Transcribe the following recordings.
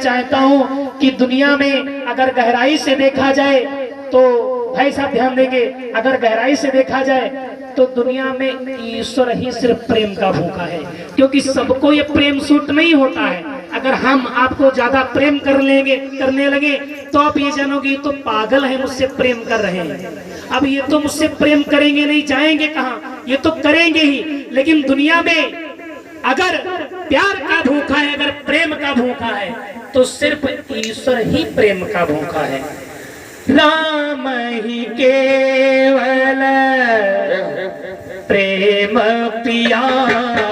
चाहता हूँ कि दुनिया में अगर गहराई से देखा जाए तो भाई साहब ध्यान देंगे, अगर गहराई से देखा जाए तो दुनिया में ईश्वर ही सिर्फ प्रेम का भूखा है, क्योंकि सबको ये प्रेम सूट नहीं होता है। अगर हम आपको ज्यादा प्रेम करने लगे तो आप ये जानोगे तो पागल है, मुझसे प्रेम कर रहे हैं। अब ये तो मुझसे प्रेम करेंगे नहीं, जाएंगे कहाँ, ये तो करेंगे ही। लेकिन दुनिया में अगर प्यार का भूखा है, अगर प्रेम का भूखा है, तो सिर्फ ईश्वर ही प्रेम का भूखा है। राम ही केवल प्रेम प्यारा,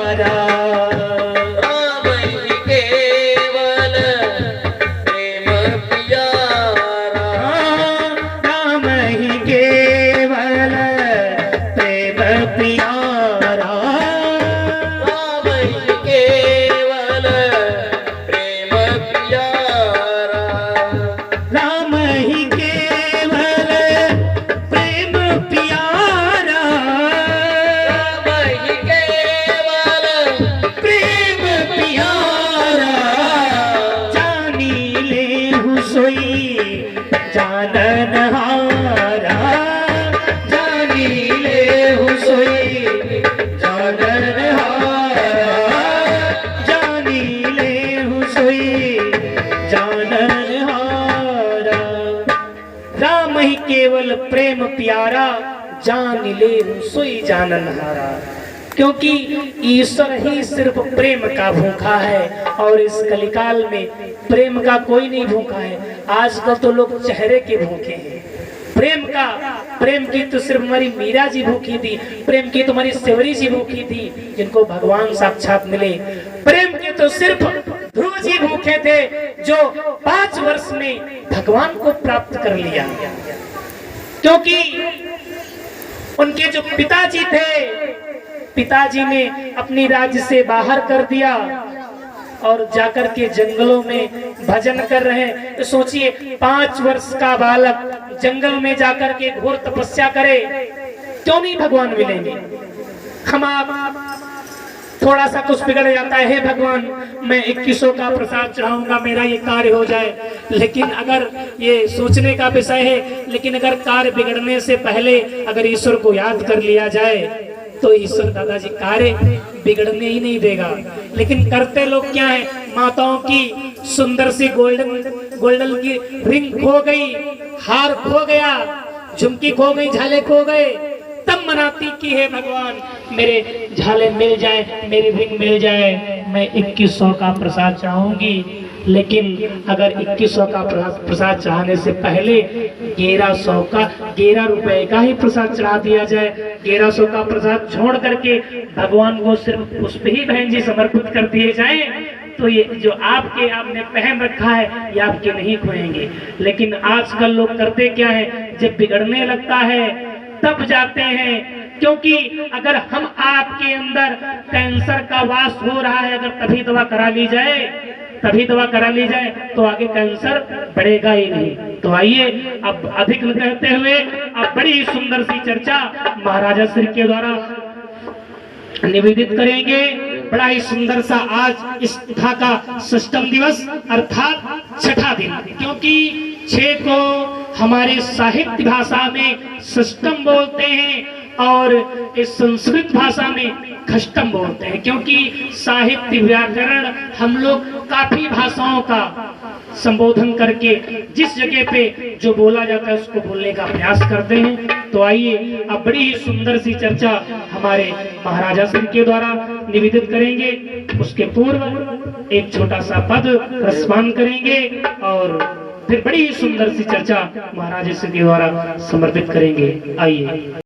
राम ही केवल प्रेम प्यारा, राम ही केवल प्रेम प्यारा, राम ही केवल प्रेम प्यारा, राम ही केवल प्रेम प्यारा, राम ही केवल प्रेम प्यारा। जानी ले हुसोई जानन हारा, जानी ले हुसोई जानन हारा, जानी ले हुसोई जानन हारा। राम ही केवल प्रेम प्यारा, जान ले सोई जानन हारा। क्योंकि ईश्वर ही सिर्फ प्रेम का भूखा है, और इस कलिकाल में प्रेम का कोई नहीं भूखा है। आजकल तो लोग चेहरे के भूखे हैं, प्रेम की तो सिर्फ हमारी मीरा जी भूखी थी, प्रेम की तो हमारी सेवरी जी भूखी थी जिनको भगवान साक्षात मिले। प्रेम के तो सिर्फ ध्रुव जी भूखे थे जो 5 वर्ष में भगवान को प्राप्त कर लिया, क्योंकि उनके जो पिताजी थे, पिताजी ने अपनी राज्य से बाहर कर दिया और जाकर के जंगलों में भजन कर रहे हैं। तो सोचिए 5 वर्ष का बालक जंगल में जाकर के घोर तपस्या करे, क्यों नहीं भगवान मिलेंगे। हम आप थोड़ा सा कुछ बिगड़ जाता है, हे भगवान मैं 2100 का प्रसाद चढ़ाऊंगा, मेरा ये कार्य हो जाए। लेकिन अगर ये सोचने का विषय है, लेकिन अगर कार्य बिगड़ने से पहले अगर ईश्वर को याद कर लिया जाए तो ईश्वर दादाजी कार्य बिगड़ने ही नहीं देगा। लेकिन करते लोग क्या है, माताओं की सुंदर सी गोल्डन की रिंग खो गई, हार खो गया, झुमकी खो गई, झाले खो गए, तब मनाती कि हे भगवान मेरे झाले मिल जाए, मेरी रिंग मिल जाए, मैं 2100 का प्रसाद चढ़ाऊंगी। लेकिन अगर 2100 का प्रसाद चढ़ाने से पहले 1100 रुपए का ही प्रसाद चढ़ा दिया जाए, 1100 का प्रसाद छोड़ करके भगवान को सिर्फ पुष्प ही बहन जी समर्पित कर दिए जाए, तो ये जो आपने पहन रखा है ये आपके नहीं खोएंगे। लेकिन आजकल लोग करते क्या है, जब बिगड़ने लगता है तब जाते हैं। क्योंकि अगर हम आपके अंदर कैंसर का वास हो रहा है, अगर तभी दवा करा ली जाए तो आगे कैंसर बढ़ेगा ही नहीं। तो आइए अब अधिक न कहते हुए अब बड़ी ही सुंदर सी चर्चा महाराजा श्री के द्वारा निवेदित करेंगे। बड़ा ही सुंदर सा आज इस कथा का सष्टम दिवस अर्थात छठा दिन, क्योंकि 6 को हमारे साहित्य भाषा में सष्टम बोलते हैं और इस संस्कृत भाषा में खष्टम बोलते हैं, क्योंकि साहित्य व्याकरण हम लोग काफी भाषाओं का संबोधन करके जिस जगह पे जो बोला जाता है उसको बोलने का प्रयास करते हैं। तो आइए अब बड़ी ही सुंदर सी चर्चा हमारे महाराजा श्री के द्वारा निवेदित करेंगे। उसके पूर्व एक छोटा सा पद रसपान करेंगे और फिर बड़ी ही सुंदर सी चर्चा महाराजा श्री के द्वारा समर्पित करेंगे। आइए।